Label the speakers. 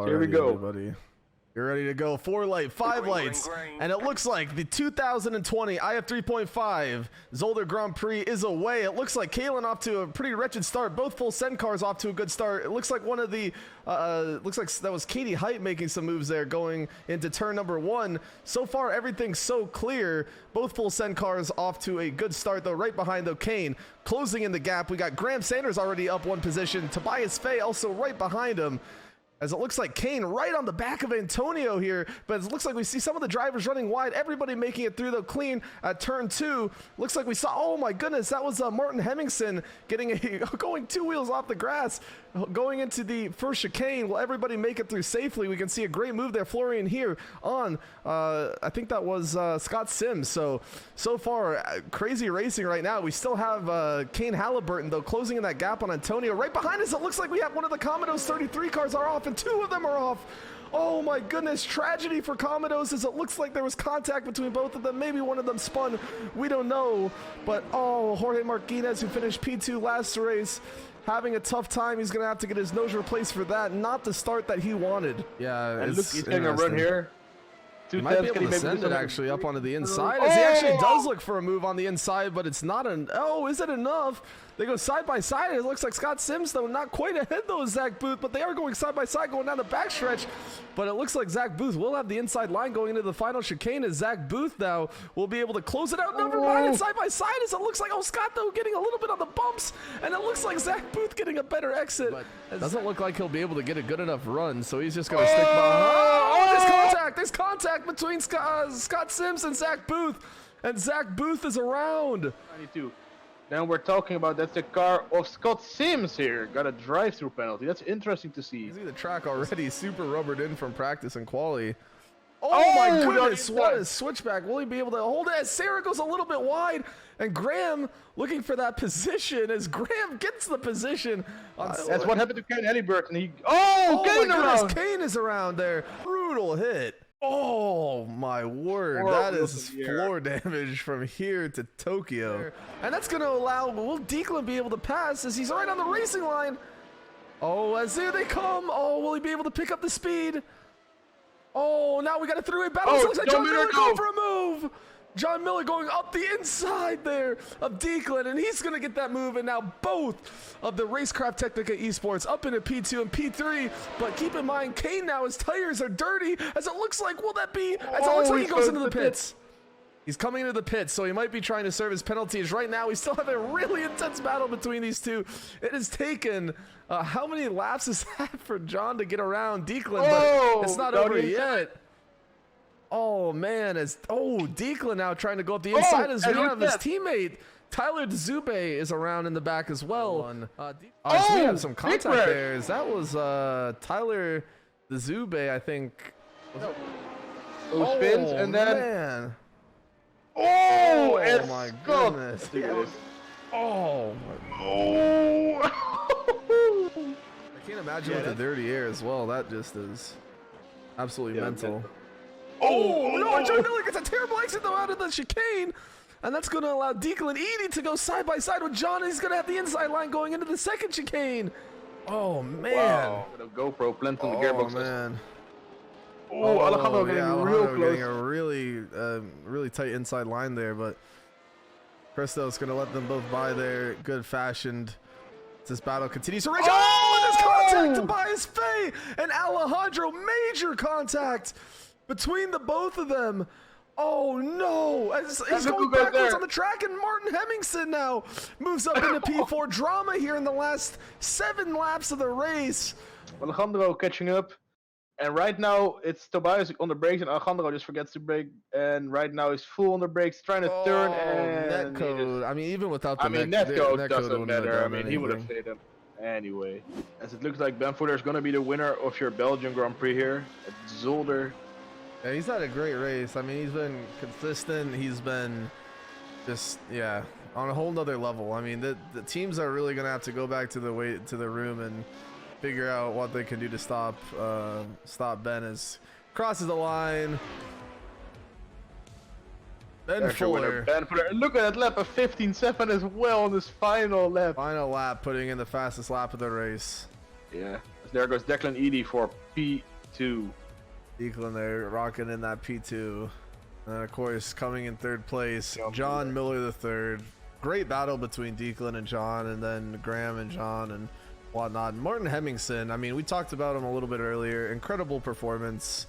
Speaker 1: Here we go.
Speaker 2: Everybody. You're ready to go. 4 light, 5 lights, and it looks like the 2020 iF3.5 Zolder Grand Prix is away. It looks like Kalen off to a pretty wretched start. Both full send cars off to a good start. It looks like one of the, looks like that was Katie Height making some moves there going into turn number 1. So far, everything's so clear. Both full send cars off to a good start, though. Right behind, though, Kane closing in the gap. We got Graham Sanders already up 1 position. Tobias Fay also right behind him. As it looks like Kane right on the back of Antonio here, but it looks like we see some of the drivers running wide. Everybody making it through, though, clean at turn 2. Looks like we saw, oh my goodness, that was Martin Hemmingson getting going 2 wheels off the grass, going into the first chicane. Will everybody make it through safely? We can see a great move there, Florian here on, I think that was Scott Sims. So far, crazy racing right now. We still have Kane Halliburton, though, closing in that gap on Antonio. Right behind us, it looks like we have one of the Commodores 33 cars are off, and 2 of them are off. Oh my goodness, tragedy for Commodores, as it looks like there was contact between both of them. Maybe one of them spun, we don't know. But oh, Jorge Martinez, who finished P2 last race, having a tough time. He's gonna have to get his nose replaced for that. Not the start that he wanted. Yeah,
Speaker 1: and look, he's getting a run here.
Speaker 2: He might be able to send it actually up onto the inside, as he actually does look for a move on the inside, but it's not an, oh, is it enough? They go side by side. It looks like Scott Sims, though, not quite ahead, though, of Zach Booth, but they are going side by side, going down the backstretch. But it looks like Zach Booth will have the inside line going into the final chicane, as Zach Booth now will be able to close it out. Never mind, it's side by side, as it looks like, oh, Scott, though, getting a little bit on the bumps, and it looks like Zach Booth getting a better exit. But it doesn't look like he'll be able to get a good enough run, so he's just going to stick behind. Oh, there's contact. There's contact between Scott Sims and Zach Booth, and Zach Booth is around.
Speaker 1: 92. Then we're talking about that's the car of Scott Sims here. Got a drive-through penalty. That's interesting to see.
Speaker 2: You see the track already super rubbered in from practice and quali. Oh my goodness, what a switchback. Will he be able to hold it as Sarah goes a little bit wide, and Graham looking for that position as Graham gets the position.
Speaker 1: That's what happened to Kane Halliburton. Kane
Speaker 2: around. Kane is around there. Brutal hit. Oh my word, that is floor damage from here to Tokyo. And that's going to allow, will Declan be able to pass as he's right on the racing line? Oh, as there they come. Oh, will he be able to pick up the speed? Oh, now we got a three-way battle.
Speaker 1: Oh,
Speaker 2: looks like John Miller going for a move. John Miller going up the inside there of Declan, and he's going to get that move, and now both of the Racecraft Technica Esports up into P2 and P3, but keep in mind, Kane now, his tires are dirty, as it looks like, will that be, as it looks like he goes into the pits. He's coming into the pits, so he might be trying to serve his penalties. Right now, we still have a really intense battle between these two. It has taken, how many laps is that for John to get around Declan, but it's not over yet. Oh man, Declan now trying to go up the inside as we have his teammate Tyler Dzube is around in the back as well. So we have some contact there. That was Tyler Dzube, I think.
Speaker 1: Those spins and then.
Speaker 2: Man.
Speaker 1: Oh
Speaker 2: my goodness. I can't imagine with the dirty air as well. That just is absolutely mental. Oh no, John Miller gets a terrible exit though out of the chicane, and that's going to allow Declan Edie to go side by side with John, and he's going to have the inside line going into the second chicane. Oh man.
Speaker 1: Wow. The GoPro planted on the gearbox.
Speaker 2: Man.
Speaker 1: Oh, Alejandro getting real close.
Speaker 2: Getting a really tight inside line there, but Christo's going to let them both by there, good fashioned. This battle continues to rage. Oh, there's contact to Tobias Fay and Alejandro, major contact between the both of them. Oh no, he's going backwards on the track, and Martin Hemmingson now moves up into P4. Drama here in the last 7 laps of the race.
Speaker 1: Alejandro catching up, and right now it's Tobias on the brakes, and Alejandro just forgets to brake, and right now he's full on the brakes, trying to turn, and
Speaker 2: netcode. I mean, even without the
Speaker 1: netcode doesn't matter. I mean, he would have stayed him anyway. As it looks like Ben Fuller is going to be the winner of your Belgian Grand Prix here at Zolder.
Speaker 2: Yeah, he's had a great race. I mean, he's been consistent. He's been just, on a whole nother level. I mean, the teams are really going to have to go back to the room and figure out what they can do to stop Ben as crosses the line. Ben Fuller.
Speaker 1: Look at that lap of 15.7 as well on this final lap.
Speaker 2: Final lap, putting in the fastest lap of the race.
Speaker 1: Yeah. There goes Declan Eady for P2.
Speaker 2: Declan there rocking in that P2. And of course, coming in third place, John Miller III. Great battle between Declan and John, and then Graham and John and whatnot. Martin Hemmingson, I mean, we talked about him a little bit earlier. Incredible performance.